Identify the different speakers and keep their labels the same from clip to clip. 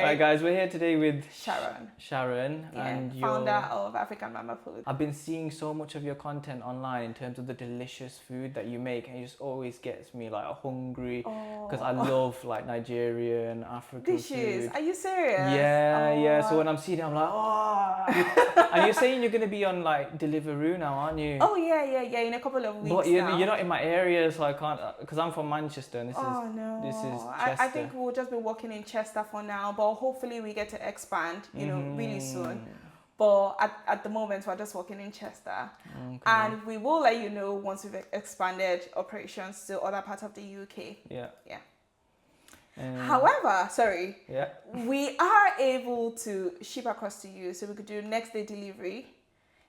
Speaker 1: Right, guys, we're here today with
Speaker 2: Sharon,
Speaker 1: and
Speaker 2: founder of African Mamaput.
Speaker 1: I've been seeing so much of your content online in terms of the delicious food that you make, and it just always gets me like hungry because I love like Nigerian, African
Speaker 2: Dishes.
Speaker 1: food.
Speaker 2: Are you serious?
Speaker 1: Yeah. So when I'm seeing it, I'm like, oh. And you're saying you're gonna be on like Deliveroo now, aren't you?
Speaker 2: Oh yeah. In a couple of weeks
Speaker 1: But you're
Speaker 2: now.
Speaker 1: not in my area, so I can't because I'm from Manchester. And
Speaker 2: No.
Speaker 1: This is Chester.
Speaker 2: I think we'll just be working in Chester for now, but hopefully we get to expand, really soon. But at the moment, we're just working in Chester.
Speaker 1: Okay.
Speaker 2: And we will let you know once we've expanded operations to other parts of the UK.
Speaker 1: Yeah.
Speaker 2: However,
Speaker 1: Yeah.
Speaker 2: we are able to ship across to you, so we could do next day delivery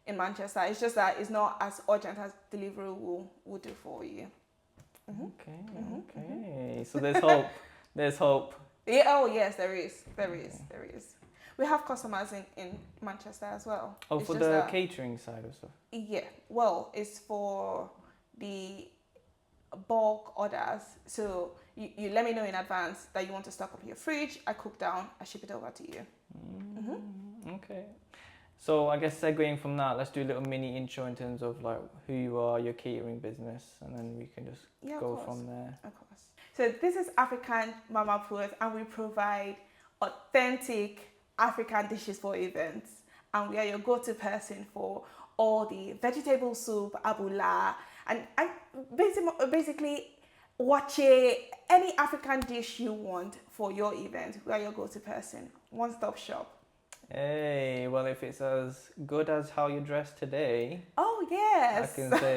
Speaker 2: in Manchester. It's just that it's not as urgent as delivery will do for you.
Speaker 1: Okay. So there's hope. There's hope.
Speaker 2: Yeah. Oh yes, there is. We have customers in Manchester as well.
Speaker 1: Oh, for the catering side of stuff.
Speaker 2: Yeah. Well, it's for the bulk orders. So you let me know in advance that you want to stock up your fridge. I cook down. I ship it over to you.
Speaker 1: Okay. So I guess segueing from that, let's do a little mini intro in terms of like who you are, your catering business, and then we can just go from there.
Speaker 2: Of course. So this is African Mamaput, and we provide authentic African dishes for events. And we are your go-to person for all the vegetable soup, abula, and basically wache, any African dish you want for your event. We are your go-to person. One-stop shop.
Speaker 1: Hey, well, if it's as good as how you dress today,
Speaker 2: oh yes,
Speaker 1: I can say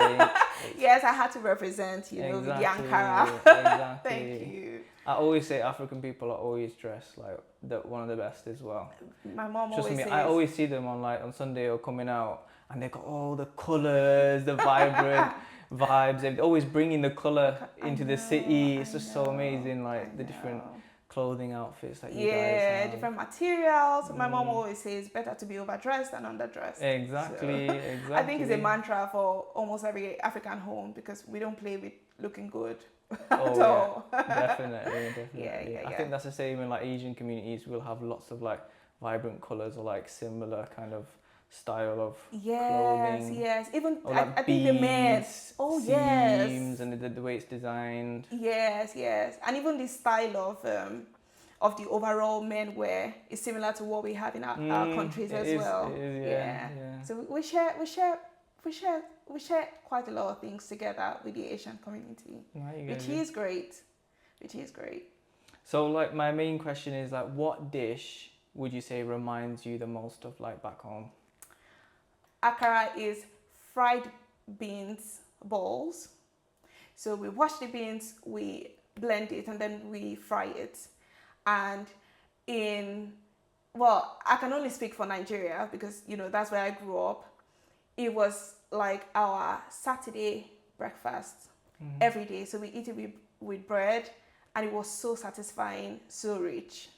Speaker 2: yes. I had to represent, with the Ankara.
Speaker 1: Exactly.
Speaker 2: Thank you.
Speaker 1: I always say African people are always dressed like one of the best as well.
Speaker 2: My mom
Speaker 1: Trust
Speaker 2: always
Speaker 1: me,
Speaker 2: says.
Speaker 1: I always see them on Sunday or coming out, and they got all the colours, the vibrant vibes. They're always bringing the colour into the city. It's just so amazing, like the different clothing outfits that you guys have.
Speaker 2: Different materials. My mom always says better to be overdressed than underdressed.
Speaker 1: Exactly.
Speaker 2: I think it's a mantra for almost every African home because we don't play with looking good at all.
Speaker 1: Definitely.
Speaker 2: Yeah.
Speaker 1: I think that's the same in like Asian communities. We'll have lots of like vibrant colours or like similar kind of style of clothing.
Speaker 2: Yes. Even
Speaker 1: or like
Speaker 2: I think the men. Oh yes.
Speaker 1: Seams and the way it's designed.
Speaker 2: Yes. And even the style of the overall men wear is similar to what we have in our countries as well.
Speaker 1: Yeah.
Speaker 2: So we share quite a lot of things together with the Asian community, which is great.
Speaker 1: So like my main question is like, what dish would you say reminds you the most of like back home?
Speaker 2: Akara is fried beans balls. So we wash the beans, we blend it, and then we fry it. And I can only speak for Nigeria because, that's where I grew up. It was like our Saturday breakfast every day. So we eat it with bread, and it was so satisfying, so rich.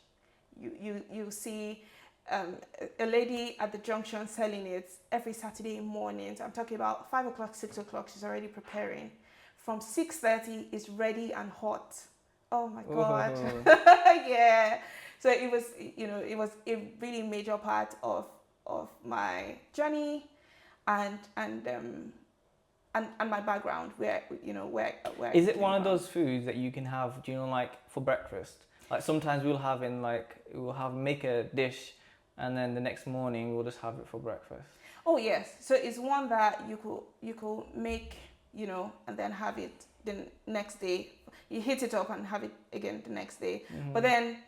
Speaker 2: You see a lady at the junction selling it every Saturday morning. So I'm talking about 5 o'clock, 6 o'clock. She's already preparing. From 6:30, it's ready and hot. Oh my God. Yeah. So it was a really major part of my journey and my background where
Speaker 1: is it one of those foods that you can have, like for breakfast? Like sometimes we'll make a dish and then the next morning we'll just have it for breakfast.
Speaker 2: Oh yes. So it's one that you could make, and then have it the next day. You heat it up and have it again the next day. But then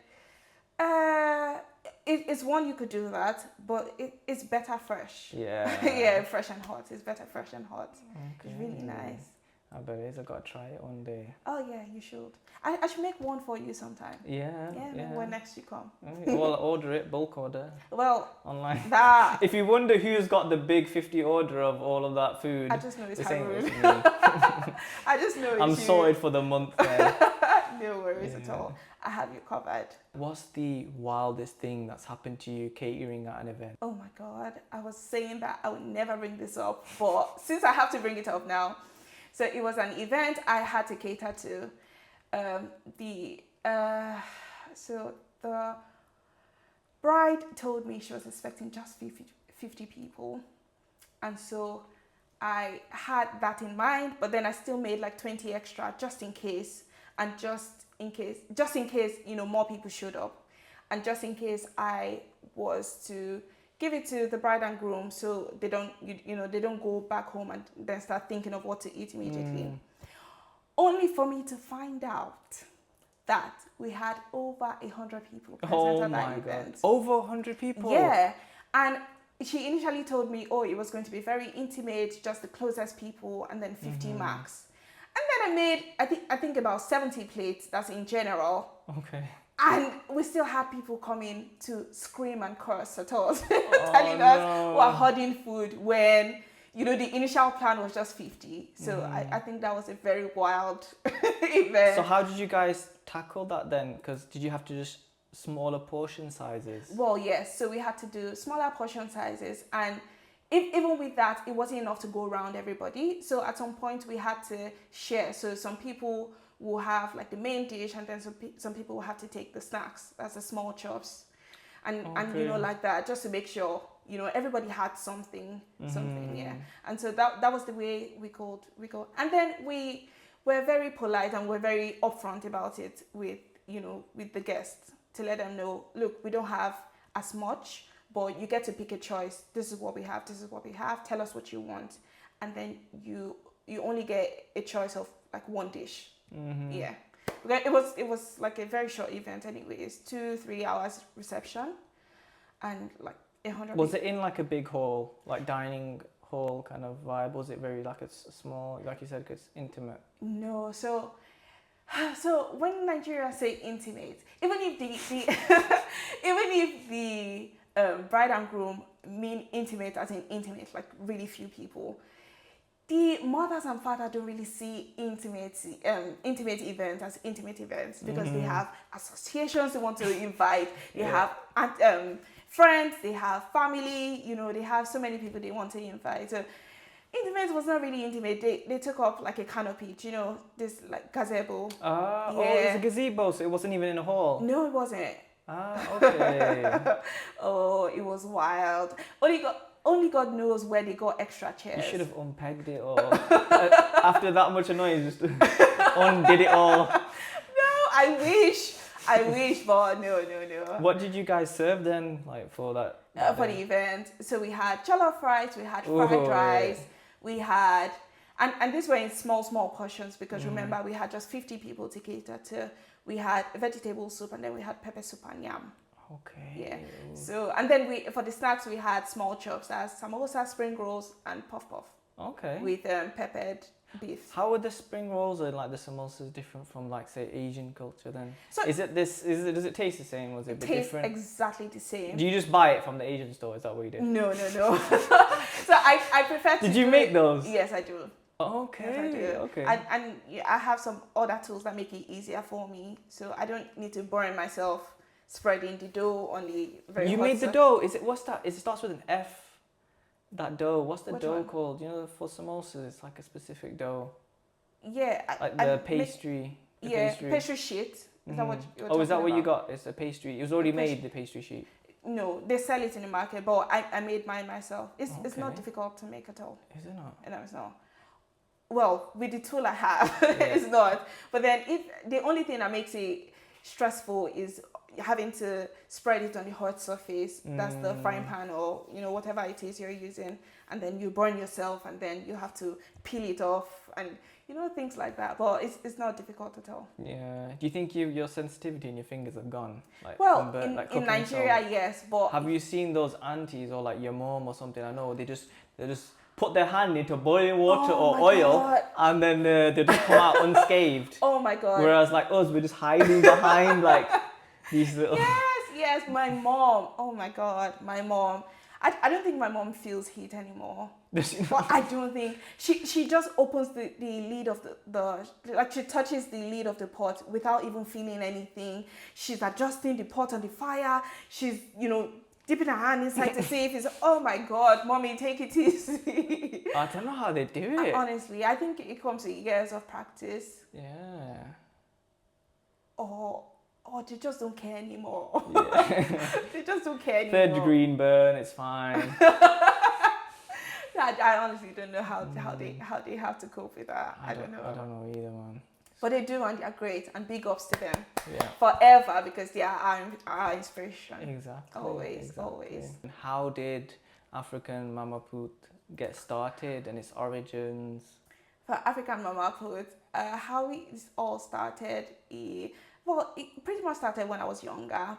Speaker 2: it's one you could do that, but it's better fresh.
Speaker 1: Yeah.
Speaker 2: Yeah, fresh and hot. It's better fresh and hot.
Speaker 1: Okay.
Speaker 2: It's really nice.
Speaker 1: I bet it is. I gotta try it one day.
Speaker 2: Oh yeah, you should. I should make one for you sometime.
Speaker 1: Yeah.
Speaker 2: When next you come.
Speaker 1: Well, order it, bulk order.
Speaker 2: Well,
Speaker 1: online.
Speaker 2: If
Speaker 1: you wonder who's got the big 50 order of all of that food,
Speaker 2: I just know it's
Speaker 1: Harun.
Speaker 2: I just know it's
Speaker 1: I'm
Speaker 2: you.
Speaker 1: sorted for the month then.
Speaker 2: No worries at all. I have you covered.
Speaker 1: What's the wildest thing that's happened to you catering at an event?
Speaker 2: Oh my God. I was saying that I would never bring this up, but since I have to bring it up now. So it was an event I had to cater to. bride told me she was expecting just 50 people. And so I had that in mind, but then I still made like 20 extra just in case. And just in case, more people showed up. And just in case I was to give it to the bride and groom so they don't, they don't go back home and then start thinking of what to eat immediately. Only for me to find out that we had over 100 people present at that event.
Speaker 1: Over 100 people?
Speaker 2: Yeah. And she initially told me, it was going to be very intimate, just the closest people, and then 50 max. And then I made, I think about 70 plates, that's in general.
Speaker 1: Okay.
Speaker 2: And we still had people coming to scream and curse at us, telling us we're hoarding food when, the initial plan was just 50. So I think that was a very wild event.
Speaker 1: So how did you guys tackle that then? Because did you have to just smaller portion sizes?
Speaker 2: Well, yes. So we had to do smaller portion sizes. And even with that, it wasn't enough to go around everybody. So at some point we had to share. So some people will have like the main dish, and then some people will have to take the snacks. That's the small chops. And like that, just to make sure, everybody had something, yeah. And so that was the way we called. And then we were very polite and we're very upfront about it with the guests, to let them know, look, we don't have as much, but you get to pick a choice. This is what we have. This is what we have. Tell us what you want. And then you only get a choice of like one dish. Yeah. It was like a very short event anyways, 2-3 hours reception and like 100
Speaker 1: Was it in like a big hall, like dining hall kind of vibe? Was it very like a small, like you said, because intimate?
Speaker 2: No, so when Nigeria say intimate, even if the bride and groom mean intimate as in intimate, like really few people, the mothers and fathers don't really see intimate events as intimate events, because they have associations they want to invite, they have friends, they have family, they have so many people they want to invite. So intimate was not really intimate. They took up like a canopy, this like gazebo.
Speaker 1: Oh, it's a gazebo, so it wasn't even in a hall?
Speaker 2: No, it wasn't.
Speaker 1: Okay.
Speaker 2: Oh, it was wild. Only God knows where they got extra chairs.
Speaker 1: You should have unpegged it, or after that much noise, just undid it all.
Speaker 2: No, I wish, but no.
Speaker 1: What did you guys serve then, like for that?
Speaker 2: For the event, so we had jollof rice, we had fried rice, we had, and these were in small portions, because remember we had just 50 people to cater to. We had vegetable soup, and then we had pepper soup and yam.
Speaker 1: Okay.
Speaker 2: Yeah. So, and then for the snacks we had small chops as samosa, spring rolls, and puff.
Speaker 1: Okay.
Speaker 2: With peppered beef.
Speaker 1: How are the spring rolls and like the samosas different from like say Asian culture then?
Speaker 2: So
Speaker 1: does it taste the same, or is it a bit different?
Speaker 2: It tastes exactly the same.
Speaker 1: Do you just buy it from the Asian store? Is that what you did?
Speaker 2: No. So I prefer to.
Speaker 1: Did you make those?
Speaker 2: Yes, I do.
Speaker 1: Okay.
Speaker 2: Yes, I do.
Speaker 1: Okay.
Speaker 2: And I have some other tools that make it easier for me, so I don't need to burn myself spreading the dough on the very
Speaker 1: You
Speaker 2: hot
Speaker 1: made the dough. What's that? It starts with an F. That dough. What's the
Speaker 2: Which
Speaker 1: dough
Speaker 2: one?
Speaker 1: called? For samosas, it's like a specific dough.
Speaker 2: Yeah.
Speaker 1: Like the pastry.
Speaker 2: Pastry sheet. Is that what you're
Speaker 1: is that
Speaker 2: talking
Speaker 1: what you
Speaker 2: about?
Speaker 1: got? It's a pastry. It was already made, the pastry sheet.
Speaker 2: No, they sell it in the market, but I made mine myself. It's not
Speaker 1: Okay.
Speaker 2: difficult to make at all.
Speaker 1: Is it not?
Speaker 2: No, it's not. Well, with the tool I have,
Speaker 1: Yeah.
Speaker 2: it's not. But then the only thing that makes it stressful is having to spread it on the hot surface. That's the frying pan, or whatever it is you're using, and then you burn yourself, and then you have to peel it off, and things like that. But it's not difficult at all.
Speaker 1: Yeah. Do you think your sensitivity in your fingers have gone? Like,
Speaker 2: Well,
Speaker 1: from
Speaker 2: in Nigeria, yes, but
Speaker 1: have you seen those aunties or like your mom or something? I know they just put their hand into boiling water or oil,
Speaker 2: God.
Speaker 1: and then they just come out unscathed.
Speaker 2: Oh my God.
Speaker 1: Whereas like us, we're just hiding behind like these little.
Speaker 2: Yes, my mom. Oh my God, my mom. I don't think my mom feels heat anymore. But I don't think she just opens the lid of she touches the lid of the pot without even feeling anything. She's adjusting the pot on the fire. She's dipping her hand inside to see if it's. Oh my God, mommy, take it easy.
Speaker 1: I don't know how they do it.
Speaker 2: Honestly, I think it comes with years of practice.
Speaker 1: Yeah.
Speaker 2: Or they just don't care anymore.
Speaker 1: Yeah.
Speaker 2: They just don't care anymore.
Speaker 1: Third degree burn, it's fine.
Speaker 2: I honestly don't know how they have to cope with that. I don't know.
Speaker 1: I don't know either, man.
Speaker 2: But they do, and they're great, and big ups to them.
Speaker 1: Yeah.
Speaker 2: Forever, because they are our inspiration.
Speaker 1: Exactly.
Speaker 2: Always.
Speaker 1: And how did African Mamaput get started and its origins?
Speaker 2: For African Mamaput, how it all started, it pretty much started when I was younger.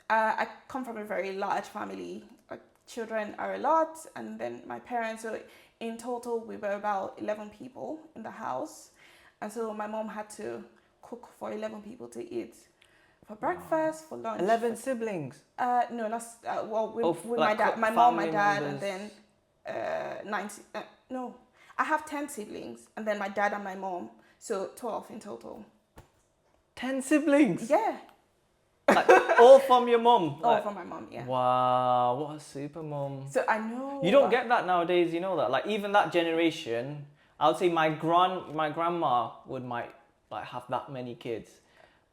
Speaker 2: I come from a very large family. Like, children are a lot, and then my parents. So in total, we were about 11 people in the house, and so my mom had to cook for 11 people to eat for breakfast, for lunch.
Speaker 1: 11 siblings.
Speaker 2: No, not with my
Speaker 1: like
Speaker 2: dad, my mom, my dad,
Speaker 1: members.
Speaker 2: and then 90. No, I have 10 siblings, and then my dad and my mom, so 12 in total.
Speaker 1: 10 siblings?
Speaker 2: Yeah.
Speaker 1: Like, all from your mum?
Speaker 2: All
Speaker 1: Like,
Speaker 2: from my mom, yeah.
Speaker 1: wow, what a super mum.
Speaker 2: So I know.
Speaker 1: You don't get that nowadays, you know that? Like, even that generation, I would say my grandma might have that many kids.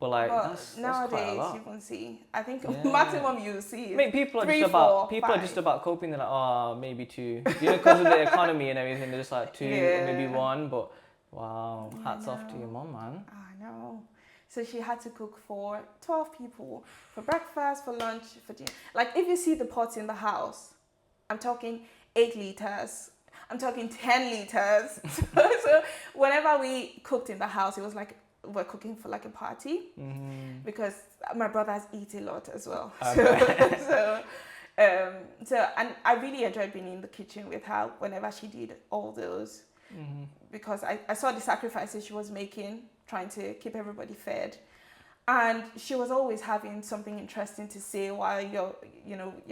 Speaker 1: But like, that's
Speaker 2: nowadays
Speaker 1: quite a lot.
Speaker 2: you can see. I think
Speaker 1: Yeah.
Speaker 2: maximum you see.
Speaker 1: I mean, people are
Speaker 2: 3,
Speaker 1: just
Speaker 2: 4,
Speaker 1: about
Speaker 2: 5.
Speaker 1: coping. They're like, oh, maybe 2. You know, because of the economy and everything, they're just like 2 or maybe 1. But wow, hats off to your mum, man.
Speaker 2: I know. So she had to cook for 12 people for breakfast, for lunch, for dinner. Like, if you see the pots in the house, I'm talking 8 liters. I'm talking 10 liters. So whenever we cooked in the house, it was like we're cooking for like a party, because my brothers eat a lot as well.
Speaker 1: Okay.
Speaker 2: So and I really enjoyed being in the kitchen with her whenever she did all those, because I saw the sacrifices she was making, trying to keep everybody fed, and she was always having something interesting to say while you're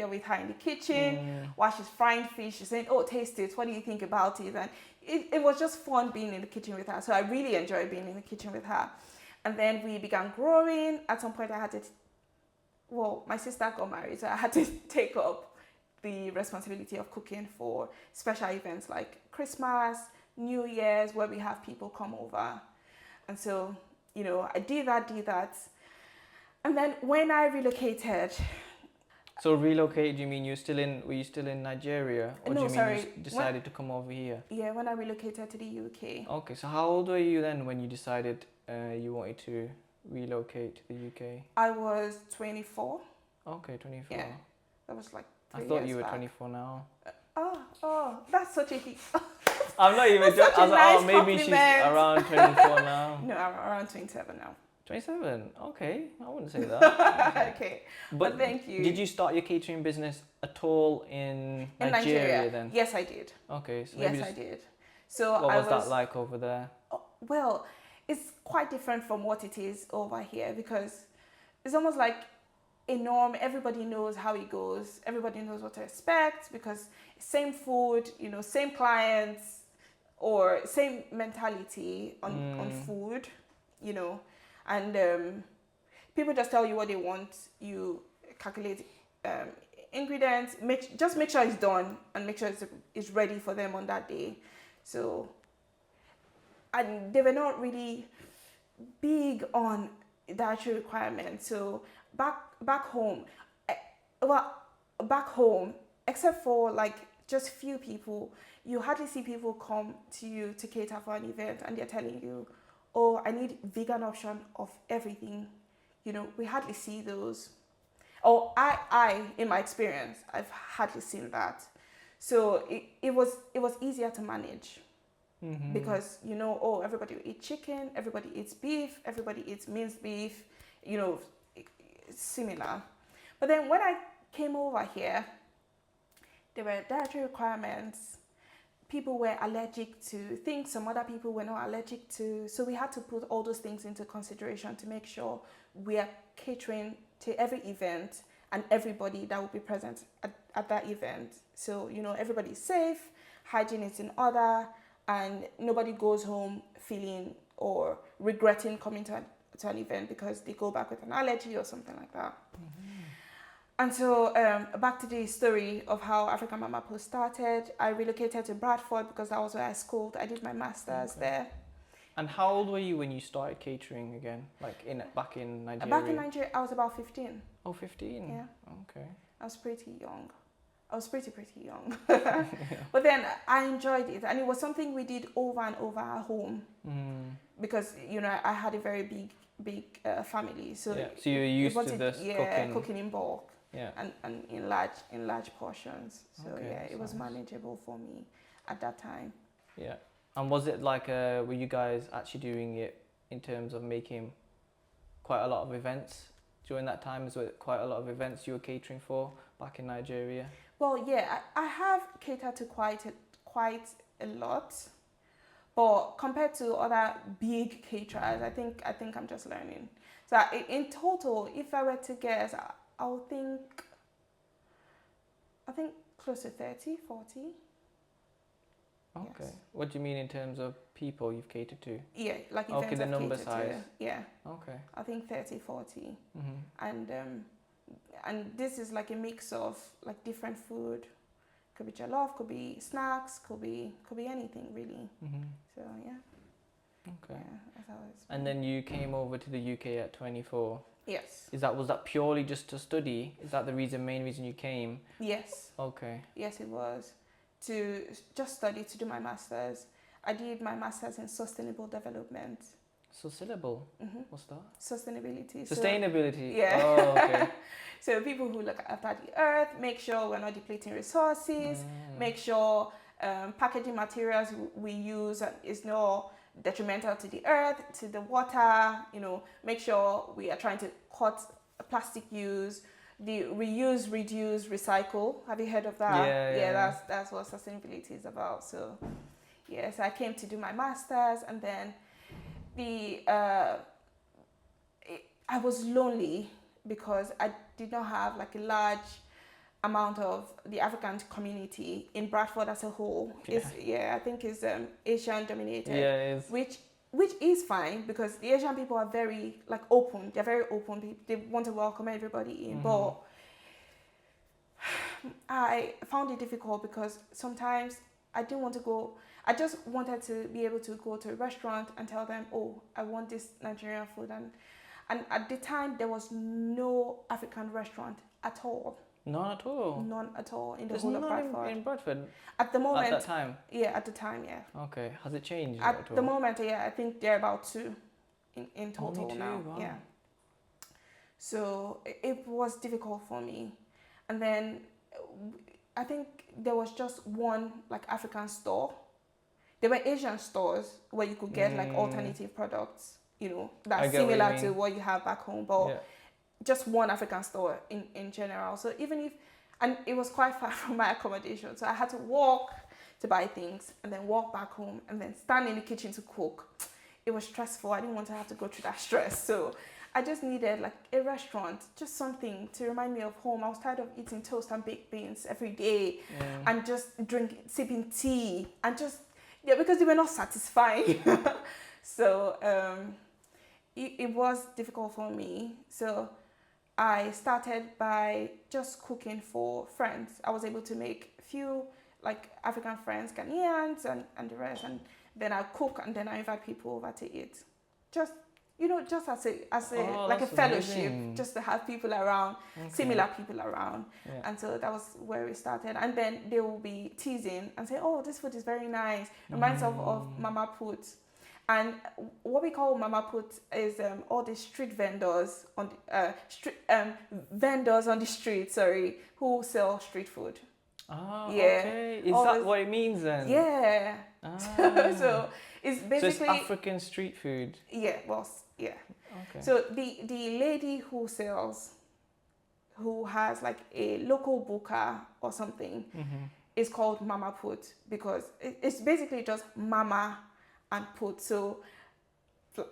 Speaker 2: with her in the kitchen, while she's frying fish. She's saying, "Oh, taste it. What do you think about it?" And it was just fun being in the kitchen with her. So I really enjoyed being in the kitchen with her. And then we began growing. At some point, I had to. My sister got married, so I had to take up the responsibility of cooking for special events like Christmas, New Year's, where we have people come over. And so, I did that. And then when I relocated.
Speaker 1: So relocated, you mean were you still in Nigeria? Or
Speaker 2: No,
Speaker 1: do you mean
Speaker 2: sorry.
Speaker 1: you decided to come over here?
Speaker 2: Yeah, when I relocated to the UK.
Speaker 1: Okay, so how old were you then when you decided you wanted to relocate to the UK?
Speaker 2: I was 24.
Speaker 1: Okay, 24.
Speaker 2: Yeah, that was like 3
Speaker 1: I thought
Speaker 2: years
Speaker 1: you were
Speaker 2: back.
Speaker 1: 24 now.
Speaker 2: Oh, that's such a
Speaker 1: I'm not even joking. I was like,
Speaker 2: nice
Speaker 1: maybe she's
Speaker 2: compliment.
Speaker 1: around 24 now.
Speaker 2: No, I'm around 27 now.
Speaker 1: 27? Okay, I wouldn't say that.
Speaker 2: Okay,
Speaker 1: But
Speaker 2: thank you.
Speaker 1: Did you start your catering business at all in Nigeria then?
Speaker 2: Yes, I did.
Speaker 1: Okay, so
Speaker 2: Yes, I did. So
Speaker 1: what was that like over there?
Speaker 2: Well, it's quite different from what it is over here, because it's almost like a norm. Everybody knows how it goes. Everybody knows what to expect, because same food, same clients, or same mentality on food, and people just tell you what they want. You calculate ingredients, just make sure it's done, and make sure it's ready for them on that day. So, and they were not really big on dietary requirements. So back home, except for like just few people, you hardly see people come to you to cater for an event, and they're telling you, "Oh, I need vegan option of everything." We hardly see those. Or I in my experience, I've hardly seen that. So it was easier to manage. Because everybody eats chicken, everybody eats beef, everybody eats minced beef, similar. But then when I came over here, there were dietary requirements. People were allergic to things some other people were not allergic to. So we had to put all those things into consideration to make sure we are catering to every event and everybody that will be present at that event. So, everybody's safe, hygiene is in order, and nobody goes home feeling or regretting coming to an event because they go back with an allergy or something like that. And so back to the story of how African Mamaput started. I relocated to Bradford because that was where I schooled. I did my master's there.
Speaker 1: And how old were you when you started catering again? Like back in Nigeria?
Speaker 2: Back in Nigeria, I was about 15.
Speaker 1: Oh, 15?
Speaker 2: Yeah.
Speaker 1: Okay.
Speaker 2: I was pretty young. I was pretty young. But then I enjoyed it, and it was something we did over and over at home because I had a very big family, so
Speaker 1: So you're used to this
Speaker 2: cooking in bulk, and in large portions. So it was manageable for me at that time.
Speaker 1: Yeah, and was it like were you guys actually doing it in terms of making quite a lot of events during that time? Is it quite a lot of events you were catering for back in Nigeria?
Speaker 2: Well, yeah, I have catered to quite a lot, but compared to other big caterers, I think I'm just learning. So in total, if I were to guess, I would think close to 30, 40.
Speaker 1: Okay.
Speaker 2: Yes.
Speaker 1: What do you mean in terms of people you've catered to?
Speaker 2: Yeah, like events
Speaker 1: Okay, the
Speaker 2: I've
Speaker 1: number
Speaker 2: catered
Speaker 1: size.
Speaker 2: to. Yeah.
Speaker 1: Okay.
Speaker 2: I think 30, 40.
Speaker 1: Mm-hmm.
Speaker 2: And this is like a mix of like different food. Could be jollof, could be snacks, could be anything really.
Speaker 1: Mm-hmm.
Speaker 2: So yeah.
Speaker 1: Okay.
Speaker 2: Yeah, that's how it's
Speaker 1: And then you came over to the UK at 24.
Speaker 2: Yes.
Speaker 1: Was that purely just to study? Is that the main reason you came?
Speaker 2: Yes.
Speaker 1: Okay.
Speaker 2: Yes, it was to just study, to do my masters. I did my masters in sustainable development.
Speaker 1: Sustainable. What's that?
Speaker 2: Sustainability.
Speaker 1: Sustainability.
Speaker 2: So, yeah.
Speaker 1: Oh, okay.
Speaker 2: So people who look after the earth, make sure we're not depleting resources, make sure packaging materials we use is not detrimental to the earth, to the water, make sure we are trying to cut plastic use, the reuse, reduce, recycle. Have you heard of that?
Speaker 1: Yeah.
Speaker 2: That's what sustainability is about. So yes, I came to do my masters, and then I was lonely because I did not have like a large amount of the African community in Bradford as a whole. I think it's Asian dominated.
Speaker 1: Yeah, it is.
Speaker 2: Which is fine because the Asian people are very like open. They're very open. They want to welcome everybody in. But I found it difficult because sometimes I didn't want to go. I just wanted to be able to go to a restaurant and tell them, oh, I want this Nigerian food. And at the time, there was no African restaurant at all.
Speaker 1: None at all?
Speaker 2: None at all in the whole of Bradford.
Speaker 1: In Bradford?
Speaker 2: At the moment.
Speaker 1: At that time?
Speaker 2: Yeah, at the time, yeah.
Speaker 1: Okay. Has it changed
Speaker 2: at
Speaker 1: all?
Speaker 2: the moment, yeah, I think there are about 2 in total.
Speaker 1: Only 2?
Speaker 2: Now.
Speaker 1: Wow.
Speaker 2: Yeah. So it was difficult for me. And then I think there was just one like African store. There were Asian stores where you could get like alternative products, that's similar to what you have back home, but just one African store in general. So and it was quite far from my accommodation, so I had to walk to buy things and then walk back home and then stand in the kitchen to cook. It was stressful. I didn't want to have to go through that stress, so I just needed like a restaurant, just something to remind me of home. I was tired of eating toast and baked beans every day and just sipping tea and just because they were not satisfying. So it was difficult for me. So I started by just cooking for friends. I was able to make a few like African friends, Ghanaians and the rest, and then I cook and then I invite people over to eat. Just as a like a fellowship,
Speaker 1: amazing.
Speaker 2: just to have people around, similar people around. And so that was where we started. And then they will be teasing and say, oh, this food is very nice. Reminds of Mamaput. And what we call Mamaput is all the street vendors on the street, who sell street food.
Speaker 1: Oh, okay. Is that what it means then?
Speaker 2: Yeah. So it's basically...
Speaker 1: So it's African street food?
Speaker 2: Yeah, yeah.
Speaker 1: Okay.
Speaker 2: So the lady who has like a local buka or something is called Mamaput because it's basically just mama and put. So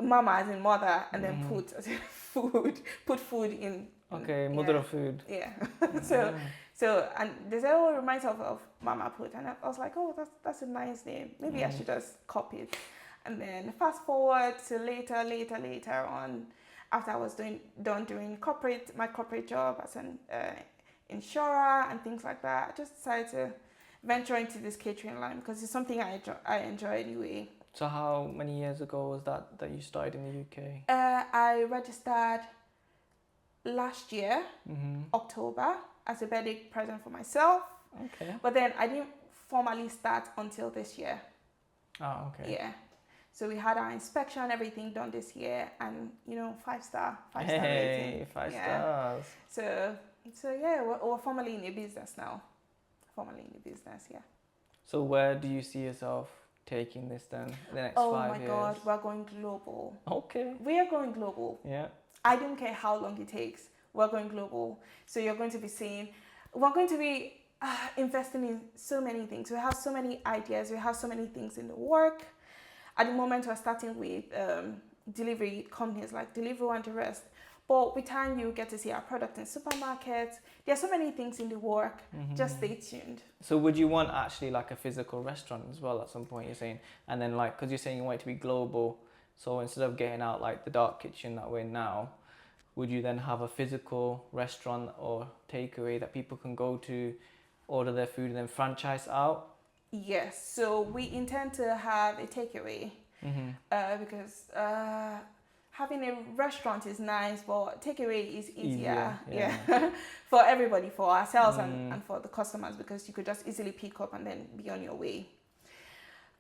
Speaker 2: mama as in mother and then put as in food. Put food in.
Speaker 1: Okay, mother of food.
Speaker 2: Yeah. So and they said, oh, it reminds of Mamaput, and I was like, oh, that's a nice name. Maybe I should just copy it. And then fast forward to later on, after I was done doing my corporate job as an insurer and things like that, I just decided to venture into this catering line because it's something I enjoy anyway.
Speaker 1: So how many years ago was that you started in the UK?
Speaker 2: I registered last year, October. as a birthday present for myself.
Speaker 1: Okay.
Speaker 2: But then I didn't formally start until this year.
Speaker 1: Oh, okay.
Speaker 2: Yeah. So we had our inspection, everything done this year, and 5-star
Speaker 1: Hey,
Speaker 2: rating.
Speaker 1: 5
Speaker 2: Yeah.
Speaker 1: stars.
Speaker 2: So yeah, we're formally in the business now. Formally in the business, yeah.
Speaker 1: So where do you see yourself taking this then in the next 5
Speaker 2: Oh
Speaker 1: years?
Speaker 2: my God, we're going global.
Speaker 1: Okay.
Speaker 2: We are going global.
Speaker 1: Yeah.
Speaker 2: I don't care how long it takes. We're going global. So you're going to be seeing, we're going to be investing in so many things. We have so many ideas. We have so many things in the work. At the moment, we're starting with delivery companies like Deliveroo and the rest. But with time, you'll get to see our product in supermarkets. There are so many things in the work. Just stay tuned.
Speaker 1: So would you want actually like a physical restaurant as well at some point, you're saying? And then like, because you're saying you want it to be global. So instead of getting out like the dark kitchen that we're in now, would you then have a physical restaurant or takeaway that people can go to, order their food and then franchise out?
Speaker 2: Yes. So we intend to have a takeaway because having a restaurant is nice, but takeaway is easier. Yeah. For everybody, for ourselves and for the customers, because you could just easily pick up and then be on your way.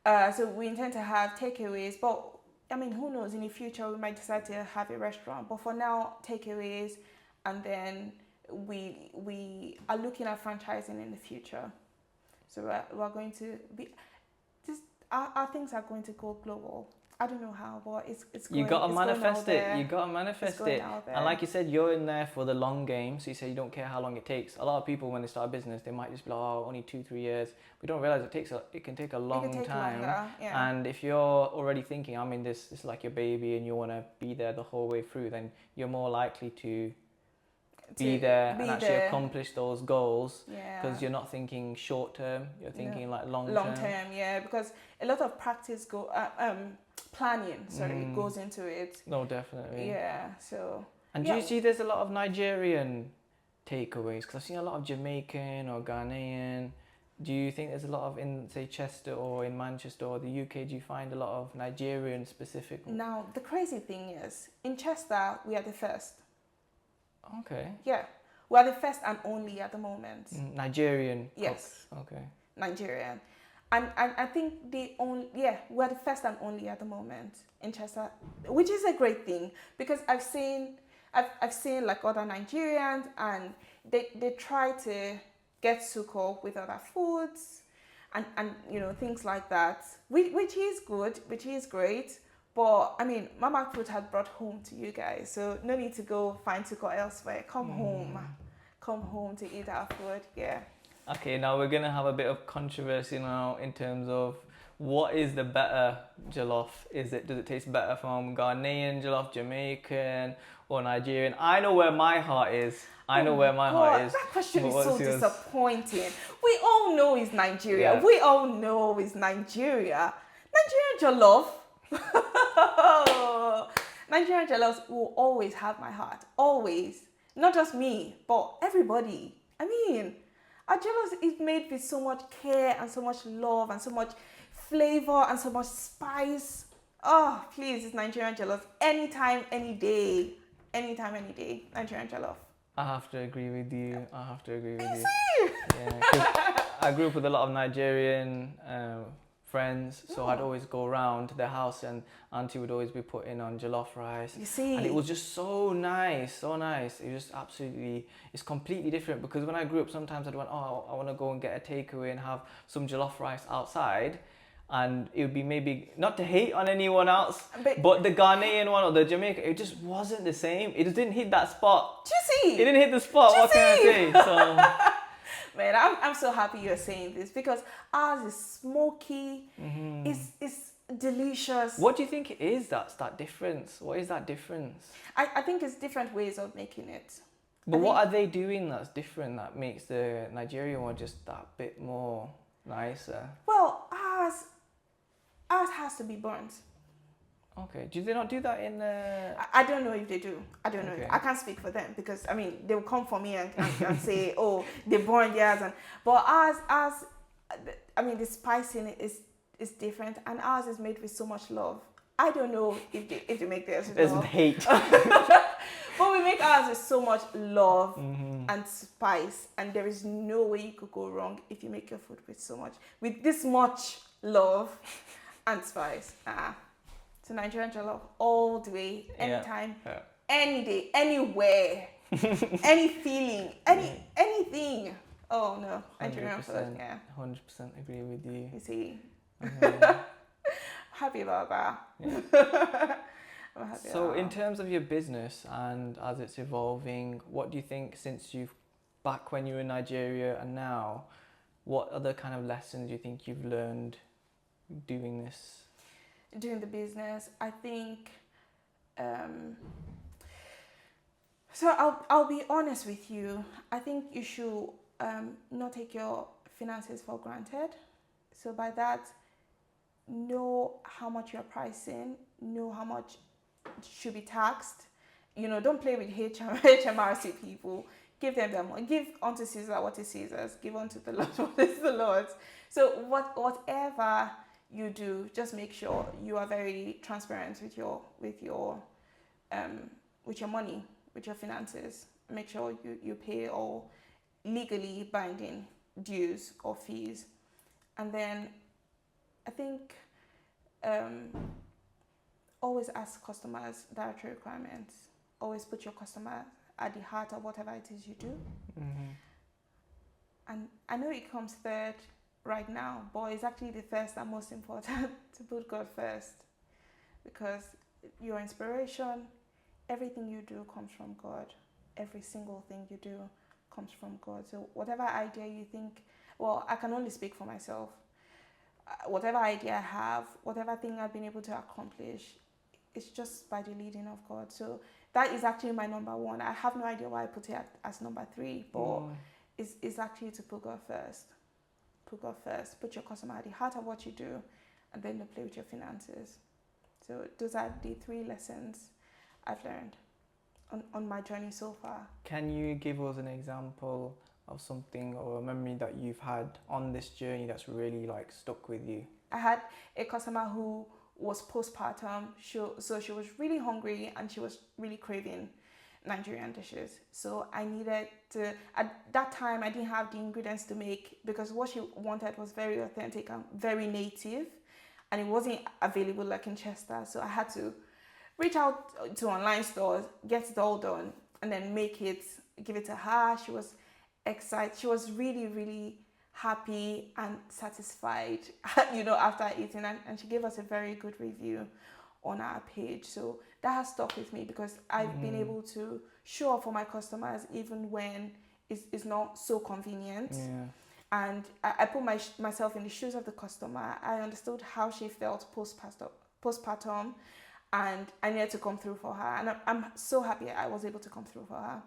Speaker 2: So we intend to have takeaways, but I mean, who knows? In the future, we might decide to have a restaurant. But for now, takeaways, and then we are looking at franchising in the future. So we're going to be just our things are going to go global. I don't know how, but it's going.
Speaker 1: You gotta
Speaker 2: it's
Speaker 1: manifest
Speaker 2: going out
Speaker 1: it.
Speaker 2: there.
Speaker 1: You gotta manifest
Speaker 2: It's going
Speaker 1: it.
Speaker 2: out there.
Speaker 1: And like you said, you're in there for the long game. So you say you don't care how long it takes. A lot of people when they start a business, they might just be like, oh, only 2-3 years. We don't realize it can take a long time.
Speaker 2: Longer, yeah.
Speaker 1: And if you're already thinking, I mean, this is like your baby, and you want to be there the whole way through, then you're more likely to be there and actually accomplish those goals, because you're not thinking short term, you're thinking like long term.
Speaker 2: Yeah, because a lot of practice planning goes into it.
Speaker 1: No, definitely.
Speaker 2: Yeah. So
Speaker 1: and do you see there's a lot of Nigerian takeaways? Because I've seen a lot of Jamaican or Ghanaian. Do you think there's a lot of in, say, Chester or in Manchester or the UK? Do you find a lot of Nigerian specific?
Speaker 2: Now the crazy thing is, in Chester we are the first.
Speaker 1: Okay.
Speaker 2: Yeah, we are the first and only at the moment.
Speaker 1: Nigerian.
Speaker 2: Yes.
Speaker 1: Cooks. Okay.
Speaker 2: Nigerian, and I think we're the first and only at the moment in Chester, which is a great thing, because I've seen like other Nigerians, and they try to get suko with other foods, and things like that, which is good, which is great. But I mean, Mamaput had brought home to you guys, so no need to go find suko elsewhere. Come home to eat our food. Yeah.
Speaker 1: Okay, now we're gonna have a bit of controversy now in terms of what is the better jollof? Does it taste better from Ghanaian jollof, Jamaican, or Nigerian? I know where my heart is. Heart is.
Speaker 2: That question is
Speaker 1: But
Speaker 2: so
Speaker 1: what's yours?
Speaker 2: disappointing. We all know it's Nigeria.
Speaker 1: Yeah.
Speaker 2: We all know it's Nigeria. Nigerian jollof. Nigerian jollof will always have my heart. Always. Not just me, but everybody. I mean, our jollof is made with so much care and so much love and so much flavor and so much spice. Oh, please, it's Nigerian jollof. Anytime, any day. Anytime, any day. Nigerian jollof.
Speaker 1: I have to agree with you.
Speaker 2: See?
Speaker 1: Yeah, 'cause I grew up with a lot of Nigerian friends, so I'd always go around to their house, and Auntie would always be putting on jollof rice.
Speaker 2: You see?
Speaker 1: And it was just so nice. It was just it's completely different, because when I grew up, sometimes I'd want, I want to go and get a takeaway and have some jollof rice outside. And it would be maybe, not to hate on anyone else, but the Ghanaian one or the Jamaican, it just wasn't the same. It just didn't hit that spot.
Speaker 2: Juicy!
Speaker 1: It didn't hit the spot, what can I say? So,
Speaker 2: man, I'm so happy you're saying this, because ours is smoky, it's delicious.
Speaker 1: what do you think it is that's that difference? What is that difference?
Speaker 2: I think it's different ways of making it.
Speaker 1: But what are they doing that's different that makes the Nigerian one just that bit more nicer?
Speaker 2: Well, ours has to be burnt.
Speaker 1: Okay, do they not do that in the...
Speaker 2: I don't know if they do. I don't know.
Speaker 1: Okay.
Speaker 2: I can't speak for them, because I mean they will come for me and say, oh, they burn theirs, but ours, I mean, the spice in it is different, and ours is made with so much love. I don't know if they make theirs with
Speaker 1: There's
Speaker 2: love.
Speaker 1: hate.
Speaker 2: But we make ours with so much love
Speaker 1: Mm-hmm.
Speaker 2: and spice, and there is no way you could go wrong if you make your food with this much love and spice. So Nigerian jollof all the way, anytime, any day, anywhere, any feeling, anything. Oh no, Nigerian food,
Speaker 1: 100% agree with you.
Speaker 2: You see,
Speaker 1: Amazing.
Speaker 2: happy about that.
Speaker 1: Yeah.
Speaker 2: I'm happy
Speaker 1: So
Speaker 2: about
Speaker 1: in
Speaker 2: that.
Speaker 1: terms of your business and as it's evolving, what do you think since you've back when you were in Nigeria and now, what other kind of lessons do you think you've learned doing this?
Speaker 2: Doing the business, I think. So I'll be honest with you. I think you should not take your finances for granted. So by that, know how much you're pricing, know how much should be taxed. Don't play with HMRC people. Give them their money. Give unto Caesar what is Caesar's. Give unto the Lord what is the Lord's. So whatever you do, just make sure you are very transparent with your money, with your finances. Make sure you pay all legally binding dues or fees. And then I think always ask customers dietary requirements. Always put your customer at the heart of whatever it is you do.
Speaker 1: Mm-hmm.
Speaker 2: And I know it comes third right now, but it's actually the first and most important to put God first, because your inspiration, everything you do comes from God. Every single thing you do comes from God. So whatever idea you think, well, I can only speak for myself. Whatever idea I have, whatever thing I've been able to accomplish, it's just by the leading of God. So that is actually my number one. I have no idea why I put it as number 3, but it's actually to put God first. Put God first. Put your customer at the heart of what you do, and then don't play with your finances. So those are the 3 lessons I've learned on my journey so far.
Speaker 1: Can you give us an example of something or a memory that you've had on this journey that's really like stuck with you?
Speaker 2: I had a customer who was postpartum, so she was really hungry and she was really craving Nigerian dishes. So I needed to, at that time I didn't have the ingredients to make, because what she wanted was very authentic and very native, and it wasn't available like in Chester. So I had to reach out to online stores, get it all done, and then make it, give it to her. She was excited. She was really, really happy and satisfied, after eating, and she gave us a very good review on our page. So that has stuck with me, because I've been able to show up for my customers even when it's not so convenient.
Speaker 1: Yeah.
Speaker 2: And I put myself in the shoes of the customer. I understood how she felt postpartum, and I needed to come through for her. And I'm so happy I was able to come through for her.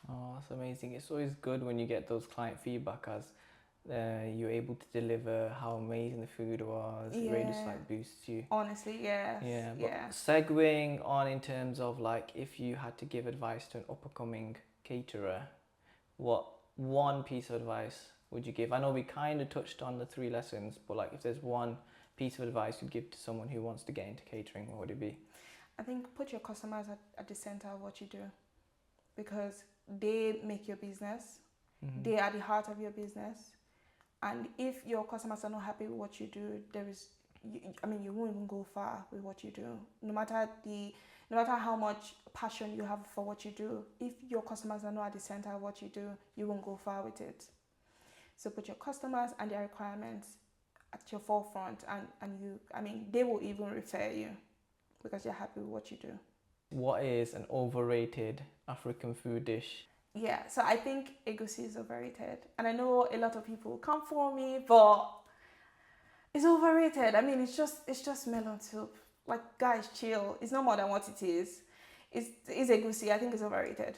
Speaker 1: Oh, that's amazing. It's always good when you get those client feedback as you're able to deliver how amazing the food was. It really just like boosts you.
Speaker 2: Honestly, yes.
Speaker 1: Yeah, but segueing on in terms of like if you had to give advice to an up-and-coming caterer, what one piece of advice would you give? I know we kind of touched on the 3 lessons, but like if there's one piece of advice you'd give to someone who wants to get into catering, what would it be?
Speaker 2: I think put your customers at the center of what you do, because they make your business. Mm-hmm. They are the heart of your business. And if your customers are not happy with what you do, you won't even go far with what you do. No matter how much passion you have for what you do, if your customers are not at the center of what you do, you won't go far with it. So put your customers and their requirements at your forefront, and they will even refer you because you're happy with what you do. What
Speaker 1: is an overrated African food dish?
Speaker 2: Yeah, so I think egusi is overrated. And I know a lot of people come for me, but it's overrated. It's just melon soup. Like, guys, chill. It's not more than what it is. It's egusi. I think it's overrated.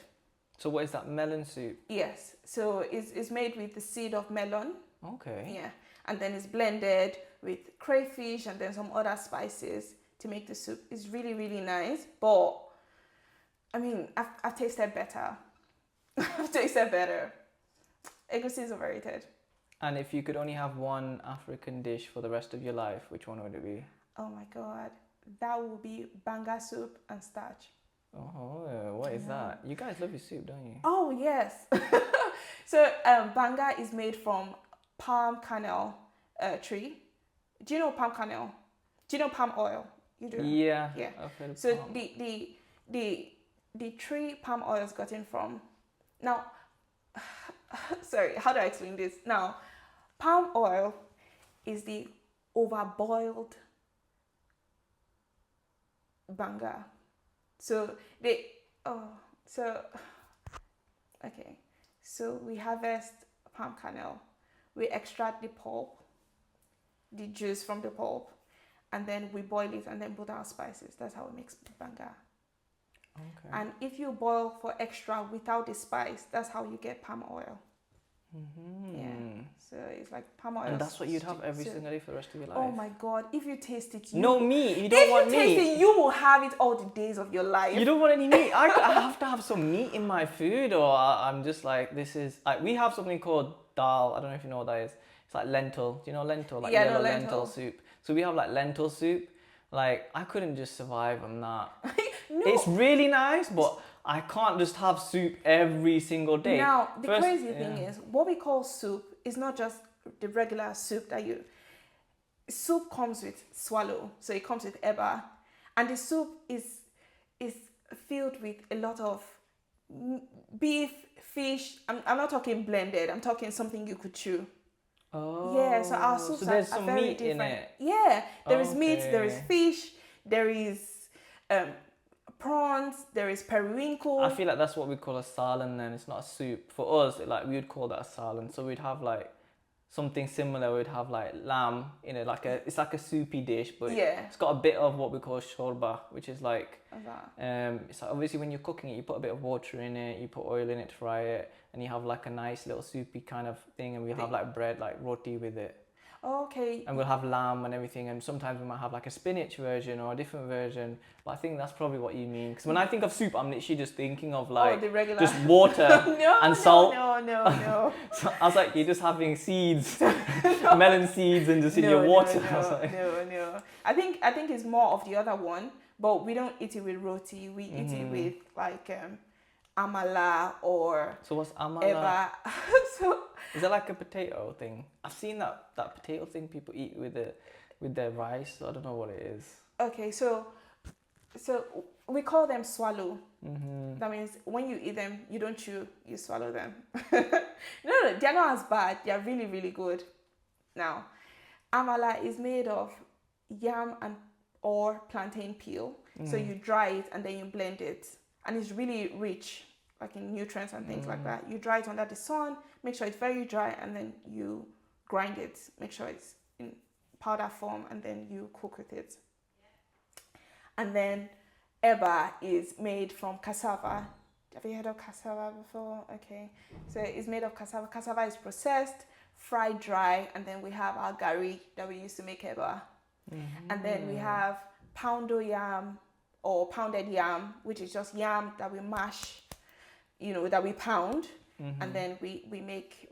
Speaker 1: So what is that, melon soup?
Speaker 2: Yes. So it's made with the seed of melon.
Speaker 1: Okay.
Speaker 2: Yeah. And then it's blended with crayfish and then some other spices to make the soup. It's really, really nice. But, I've tasted better. I've tasted better. Egusi is overrated.
Speaker 1: And if you could only have one African dish for the rest of your life, which one would it be?
Speaker 2: Oh my God. that will be banga soup and starch.
Speaker 1: Oh, what is
Speaker 2: Yeah.
Speaker 1: that? You guys love your soup, don't you?
Speaker 2: Oh yes. So banga is made from palm kernel tree. Do you know palm kernel? Do you know palm oil? You do.
Speaker 1: Yeah.
Speaker 2: Yeah.
Speaker 1: I've heard of
Speaker 2: So
Speaker 1: palm.
Speaker 2: the tree palm oil is gotten from. Now, sorry, how do I explain this? Now, palm oil is the overboiled banga. So they so okay. So we harvest palm kernel, we extract the pulp, the juice from the pulp, and then we boil it and then put our spices. That's how we make banga.
Speaker 1: Okay.
Speaker 2: And if you boil for extra without the spice, that's how you get palm oil. Yeah. So it's like palm oil.
Speaker 1: And that's what you'd have every
Speaker 2: so-
Speaker 1: single day for the rest of your life.
Speaker 2: Oh my god! If you taste it,
Speaker 1: No meat. You don't want
Speaker 2: if you taste
Speaker 1: meat.
Speaker 2: it, you will have it all the days of your life.
Speaker 1: You don't want any meat. I have to have some meat in my food, or I'm just like, this is. We have something called dal. I don't know if you know what that is. It's like lentil. Do you know lentil? Like
Speaker 2: Yeah, no,
Speaker 1: yellow
Speaker 2: lentil.
Speaker 1: lentil soup. So we have like lentil soup. Like I couldn't just survive on that.
Speaker 2: No.
Speaker 1: It's really nice, but I can't just have soup every single day.
Speaker 2: Now, the
Speaker 1: First-
Speaker 2: crazy thing
Speaker 1: yeah.
Speaker 2: is, what we call soup is not just the regular soup that you. Soup comes with swallow, so it comes with eba, and the soup is filled with a lot of beef, fish. I'm not talking blended. I'm talking something you could chew.
Speaker 1: Oh.
Speaker 2: Yeah, so our soups
Speaker 1: so there's
Speaker 2: are
Speaker 1: some
Speaker 2: very
Speaker 1: meat
Speaker 2: different.
Speaker 1: in it.
Speaker 2: Yeah, there is meat, there is
Speaker 1: Okay.
Speaker 2: fish, there is prawns, there is periwinkle.
Speaker 1: I feel like that's what we call a salan then. It's not a soup. For us, like we would call that a salan. So we'd have like something similar. We'd have like lamb in it, it's like a soupy dish, but
Speaker 2: Yeah.
Speaker 1: it's got a bit of what we call shorba, which is like
Speaker 2: Of that.
Speaker 1: it's like obviously when you're cooking it, you put a bit of water in it, you put oil in it to fry it, and you have like a nice little soupy kind of thing, and we have like bread, like roti with it.
Speaker 2: Okay.
Speaker 1: And we'll have lamb and everything, and sometimes we might have like a spinach version or a different version. But I think that's probably what you mean. Because when I think of soup, I'm literally just thinking of like
Speaker 2: the regular.
Speaker 1: just water
Speaker 2: no,
Speaker 1: and salt.
Speaker 2: No.
Speaker 1: So I was like, you're just having seeds, melon seeds, and just in your water. I was like,
Speaker 2: No. I think it's more of the other one, but we don't eat it with roti. We eat it with like amala or
Speaker 1: so what's amala?
Speaker 2: eba. So
Speaker 1: Is that like a potato thing? I've seen that potato thing people eat with their rice. So I don't know what it is.
Speaker 2: okay, so we call them swallow.
Speaker 1: Mm-hmm.
Speaker 2: That means when you eat them, you don't chew, you swallow them. No, they're not as bad. They're really, really good. Now, amala is made of yam or plantain peel. So you dry it and then you blend it. And it's really rich, like in nutrients and things like that. You dry it under the sun, make sure it's very dry, and then you grind it. Make sure it's in powder form, and then you cook with it. And then eba is made from cassava. Have you heard of cassava before? Okay. So it's made of cassava. Cassava is processed, fried dry, and then we have our gari that we use to make eba. And then we have poundo yam or pounded yam, which is just yam that we mash, that we pound, and then we make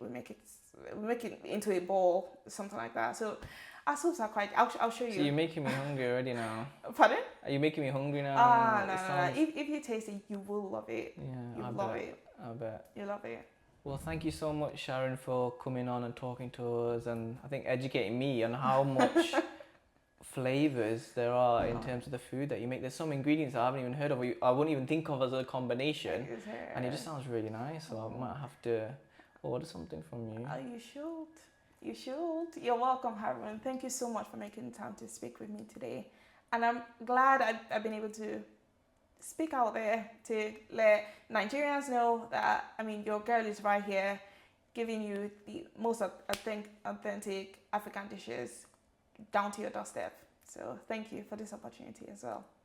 Speaker 2: it into a ball, something like that. So our soups are quite. I'll show you.
Speaker 1: So you're making me hungry already now.
Speaker 2: Pardon?
Speaker 1: Are you making me hungry now?
Speaker 2: No.
Speaker 1: sounds-
Speaker 2: If you taste it, you will love it.
Speaker 1: Yeah,
Speaker 2: You
Speaker 1: I
Speaker 2: love
Speaker 1: bet.
Speaker 2: it.
Speaker 1: I bet.
Speaker 2: You love it.
Speaker 1: Well, thank you so much, Sharon, for coming on and talking to us, and I think educating me on how much flavors there are in terms of the food that you make. There's some ingredients I haven't even heard of, or I wouldn't even think of as a combination, and it just sounds really nice. So I might have to order something from you.
Speaker 2: You should. You should. You're welcome, Sharon. Thank you so much for making time to speak with me today. And I'm glad I've been able to speak out there to let Nigerians know that, your girl is right here giving you the most authentic African dishes down to your doorstep. So thank you for this opportunity as well.